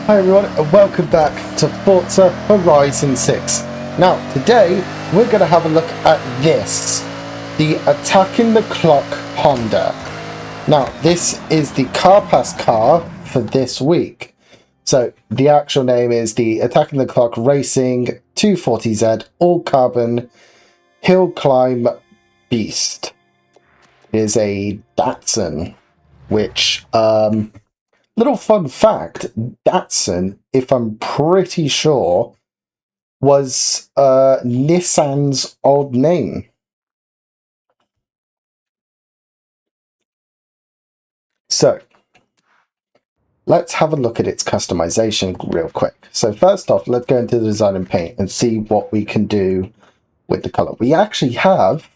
Hi everyone and welcome back to Forza Horizon 6. Now today we're going to have a look at this, the Attacking the Clock Honda. Now this is the Car Pass car for this week. So the actual name is the Attacking the Clock Racing 240Z All Carbon Hill Climb Beast. It is a Datsun, which little fun fact, Datsun, if I'm pretty sure, was Nissan's old name. So, let's have a look at its customization real quick. So first off, let's go into the design and paint and see what we can do with the color. We actually have,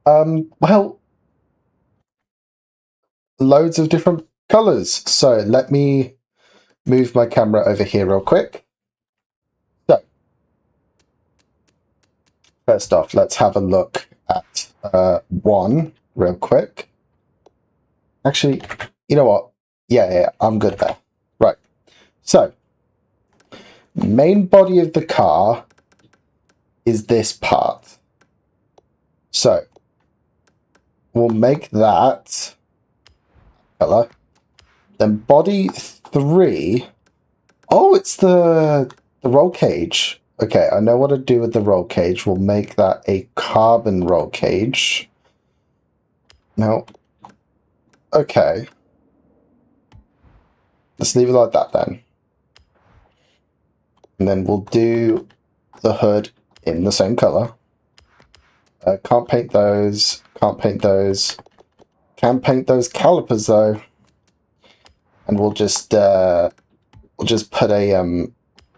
well, loads of different colors. So let me move my camera over here real quick. So, first off, let's have a look at one real quick. Actually, you know what? Yeah, I'm good there. Right. So, main body of the car is this part. So, we'll make that color. Then body 3. Oh, it's the roll cage. Okay, I know what to do with the roll cage. We'll make that a carbon roll cage. Now, okay. Let's leave it like that then. And then we'll do the hood in the same color. Can't paint those. Can't paint those. Can paint those calipers though. And we'll just put a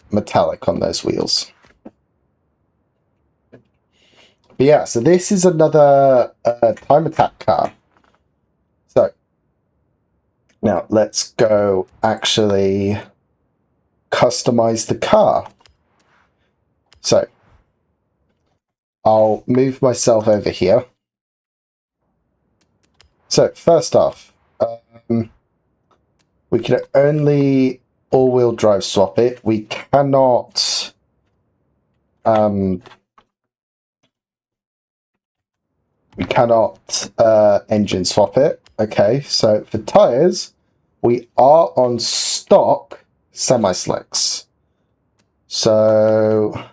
metallic on those wheels. But yeah, so this is another time attack car. So now let's go actually customize the car. So I'll move myself over here. So first off, we can only all-wheel drive swap it. We cannot engine swap it. Okay, so for tires, we are on stock semi-slicks. So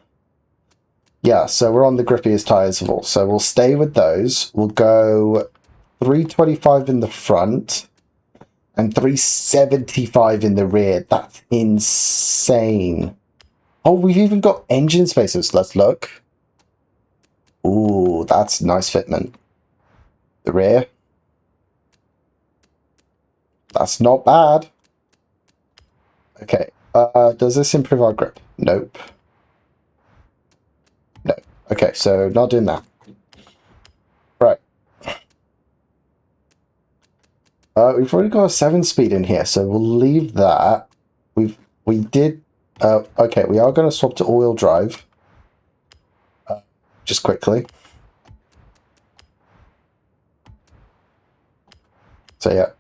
yeah, so we're on the grippiest tires of all. So we'll stay with those. We'll go 325 in the front and 375 in the rear. That's insane. Oh, we've even got engine spaces. Let's look. Ooh, that's nice fitment. The rear. That's not bad. Okay. Does this improve our grip? Nope. No. Okay, so not doing that. Right. We've already got a 7-speed in here, so we'll leave that. We did. Okay, we are going to swap to all-wheel drive. Just quickly. So yeah,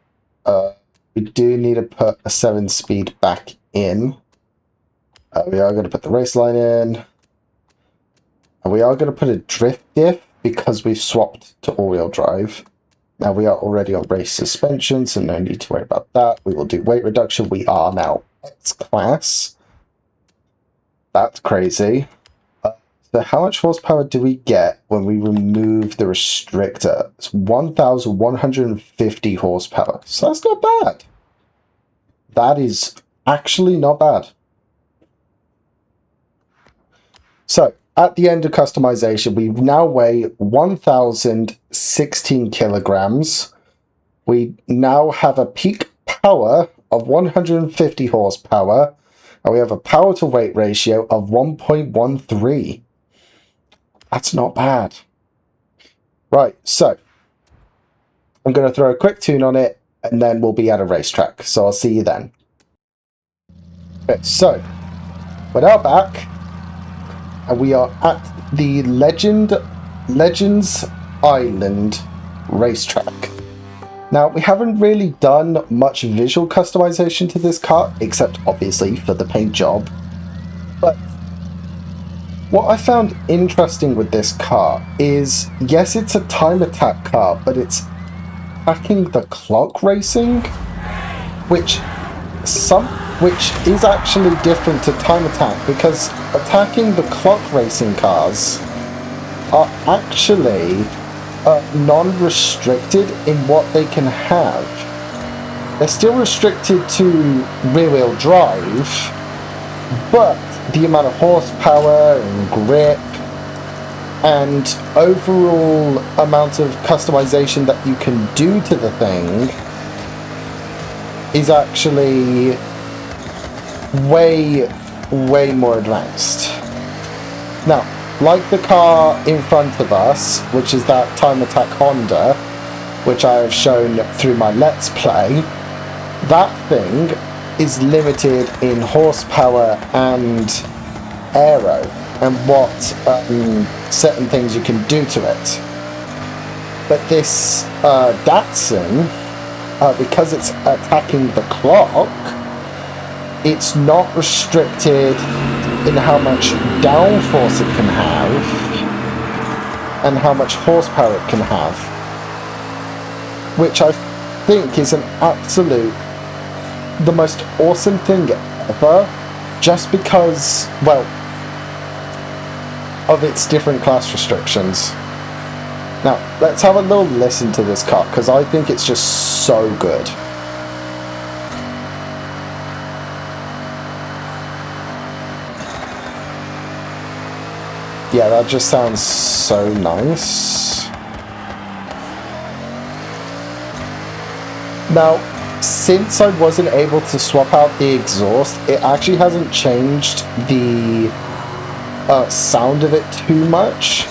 we do need to put a 7-speed back in. We are going to put the race line in. And we are going to put a drift diff because we've swapped to all-wheel drive. Now we are already on race suspension, so no need to worry about that. We will do weight reduction. We are now X-Class. That's crazy. So how much horsepower do we get when we remove the restrictor? It's 1,150 horsepower. So that's not bad. That is actually not bad. So at the end of customization, we now weigh 1,016 kilograms. We now have a peak power of 150 horsepower, and we have a power to weight ratio of 1.13. That's not bad. Right, so I'm going to throw a quick tune on it, and then we'll be at a racetrack. So I'll see you then. Okay, so we're now back. And we are at the Legends Island racetrack. Now, we haven't really done much visual customization to this car, except obviously for the paint job. But what I found interesting with this car is, yes, it's a time attack car, but it's attacking the clock racing, which is actually different to time attack, because attacking the clock racing cars are actually non-restricted in what they can have. They're still restricted to rear-wheel drive, but the amount of horsepower and grip and overall amount of customization that you can do to the thing is actually way more advanced. Now, like the car in front of us, which is that Time Attack Honda, which I have shown through my Let's Play, that thing is limited in horsepower and aero, and what certain things you can do to it. But this Datsun, because it's attacking the clock, it's not restricted in how much downforce it can have and how much horsepower it can have, which I think is the most awesome thing ever, just because, well, of its different class restrictions. Now, let's have a little listen to this car, because I think it's just so good. Yeah, that just sounds so nice. Now, since I wasn't able to swap out the exhaust, it actually hasn't changed the sound of it too much.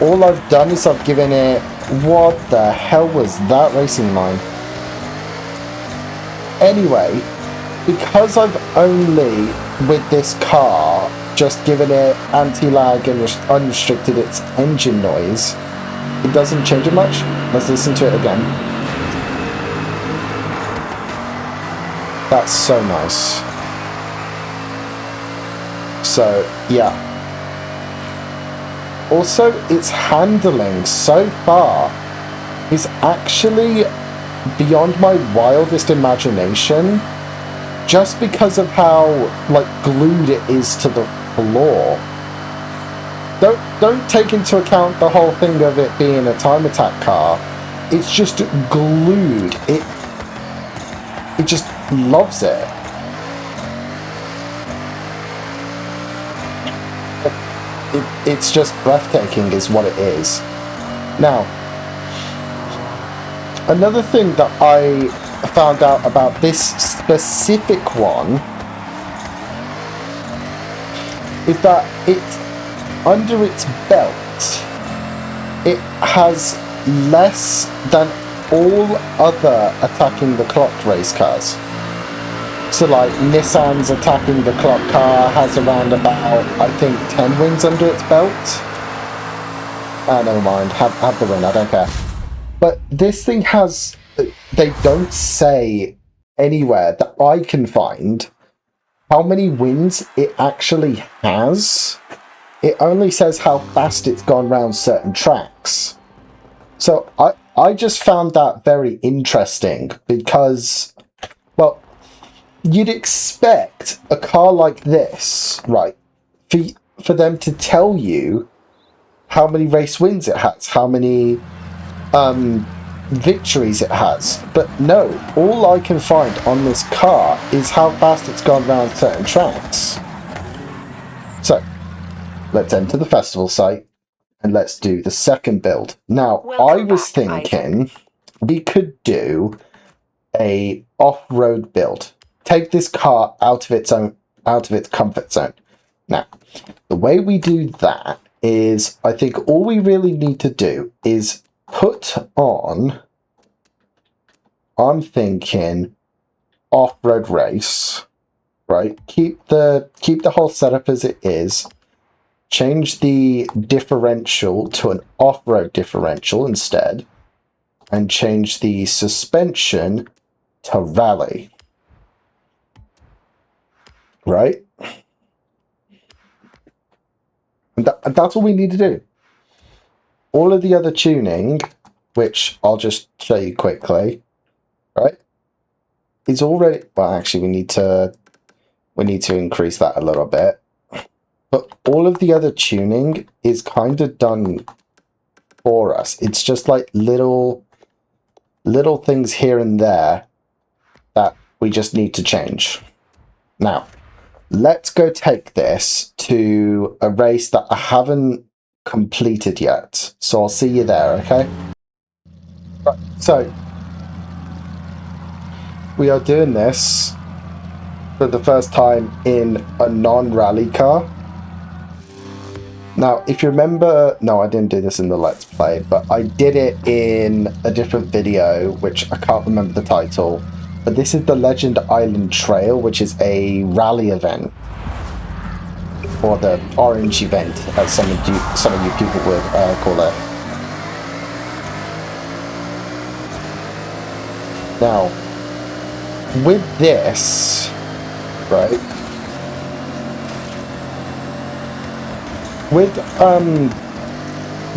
All I've done is I've given it... What the hell was that racing line? Anyway, because I've only, with this car, just given it anti-lag and unrestricted its engine noise, it doesn't change it much. Let's listen to it again. That's so nice. So, yeah. Also, its handling so far is actually beyond my wildest imagination, just because of how, like, glued it is to the floor. Don't take into account the whole thing of it being a time attack car. It's just glued. It just loves it. It's just breathtaking is what it is. Now, another thing that I found out about this specific one is that it's under its belt, it has less than all other attacking the clock race cars. So like Nissan's attacking the clock car has around about, I think, 10 wins under its belt. Never mind, have the win, I don't care. But this thing has, they don't say anywhere that I can find how many wins it actually has. It only says how fast it's gone around certain tracks. So I just found that very interesting because, well, you'd expect a car like this, right, for them to tell you how many race wins it has, how many victories it has. But no, all I can find on this car is how fast it's gone around certain tracks. So, let's enter the festival site and let's do the second build. Now, I was thinking we could do a off-road build. Take this car out of its comfort zone. Now, the way we do that is, I think all we really need to do is put on, I'm thinking, off-road race, right? Keep the whole setup as it is. Change the differential to an off-road differential instead. and change the suspension to rally. Right? And that's all we need to do. All of the other tuning, which I'll just show you quickly, right? It's already, well, actually we need to increase that a little bit. But all of the other tuning is kind of done for us. It's just like little things here and there that we just need to change. Now, let's go take this to a race that I haven't completed yet. So I'll see you there, okay? Right, so we are doing this for the first time in a non-rally car. Now, if you remember, no, I didn't do this in the Let's Play, but I did it in a different video, which I can't remember the title. But this is the Legend Island Trail, which is a rally event. Or the orange event, as some of you people would call it. Now, with this, right? With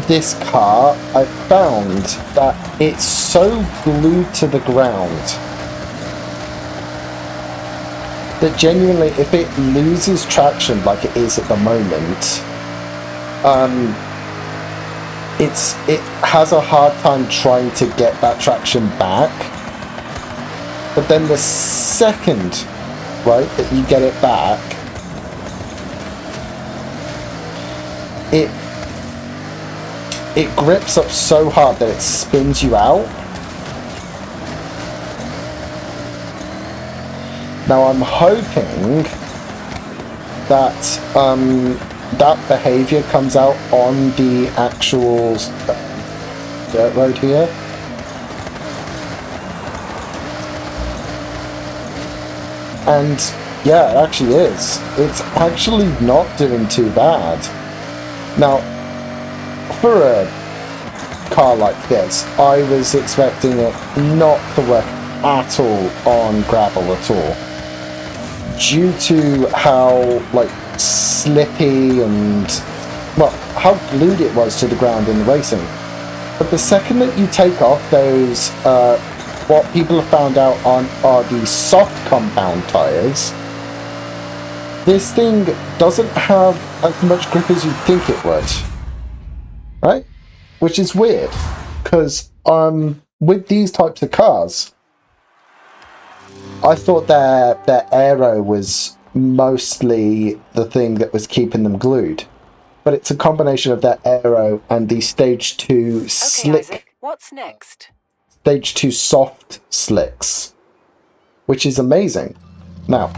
this car, I found that it's so glued to the ground that genuinely, if it loses traction like it is at the moment, it has a hard time trying to get that traction back. But then the second, right, that you get it back, it grips up so hard that it spins you out. Now I'm hoping that that behavior comes out on the actual dirt road here. And yeah, it actually is. It's actually not doing too bad. Now, for a car like this, I was expecting it not to work at all on gravel at all, due to how like slippy and, well, how glued it was to the ground in the racing. But the second that you take off those, what people have found out are the soft compound tires, this thing doesn't have as much grip as you'd think it would, right? Which is weird, because with these types of cars, I thought their aero was mostly the thing that was keeping them glued. But it's a combination of their aero and the stage 2 slick. Isaac, what's next? Stage 2 soft slicks, which is amazing. Now,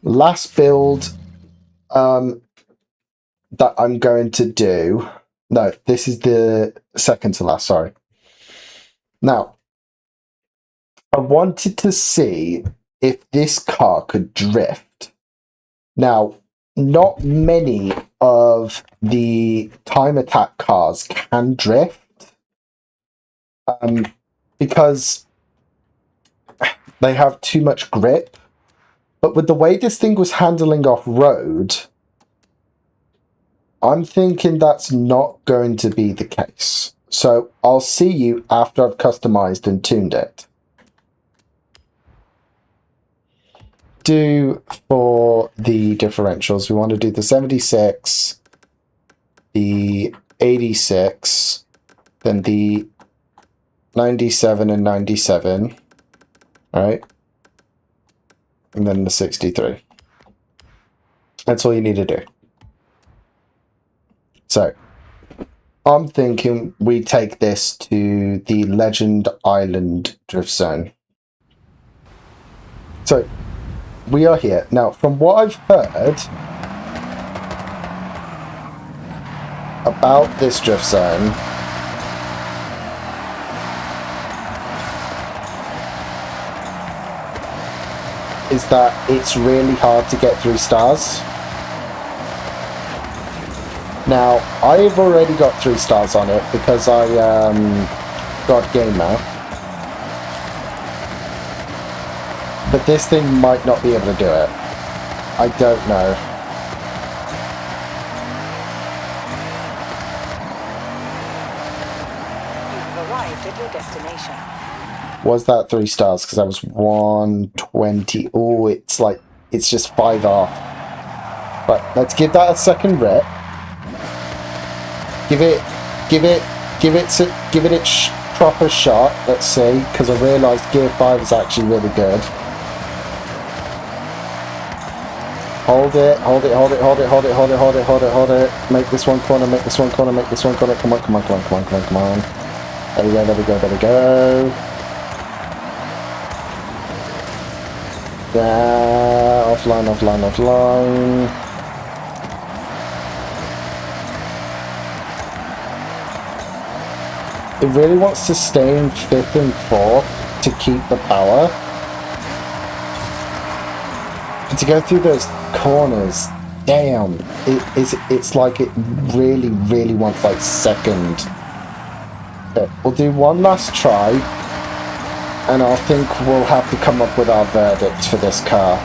last build that I'm going to do. No, this is the second to last, sorry. Now, I wanted to see if this car could drift. Now, not many of the time attack cars can drift, because they have too much grip. But with the way this thing was handling off-road, I'm thinking that's not going to be the case. So I'll see you after I've customized and tuned it. Do for the differentials, we want to do the 76, the 86, then the 97 and 97, right? And then the 63. That's all you need to do. So, I'm thinking we take this to the Legend Island Drift Zone. So, we are here. Now, from what I've heard about this drift zone, is that it's really hard to get 3 stars. Now, I've already got 3 stars on it because I got gamer. But this thing might not be able to do it. I don't know. You've arrived at your destination. Was that 3 stars? Because I was 120. Oh, it's just 5 off. But let's give that a second rip. Give it its proper shot. Let's see, because I realised Gear 5 is actually really good. Hold it. Make this one corner. Come on. There we go. Yeah, offline. It really wants to stay in 5th and 4th to keep the power. And to go through those corners, damn, it's like it really wants like 2nd. Okay, we'll do one last try, and I think we'll have to come up with our verdict for this car.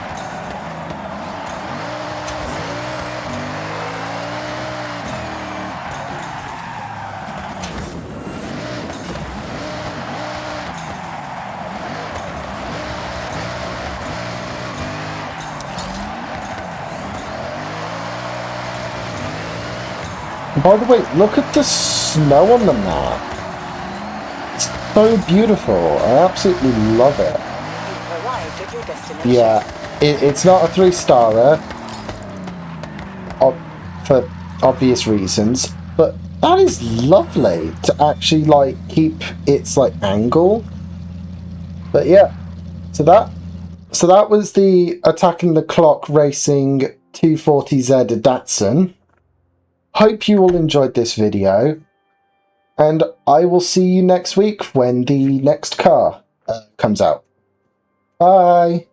By the way, look at the snow on the map. It's so beautiful. I absolutely love it. You've arrived at your destination. Yeah, it's not a 3-starer for obvious reasons, but that is lovely to actually like keep its like angle. But yeah, so that was the Attacking the Clock Racing 240Z Datsun. Hope you all enjoyed this video, and I will see you next week when the next car comes out. Bye!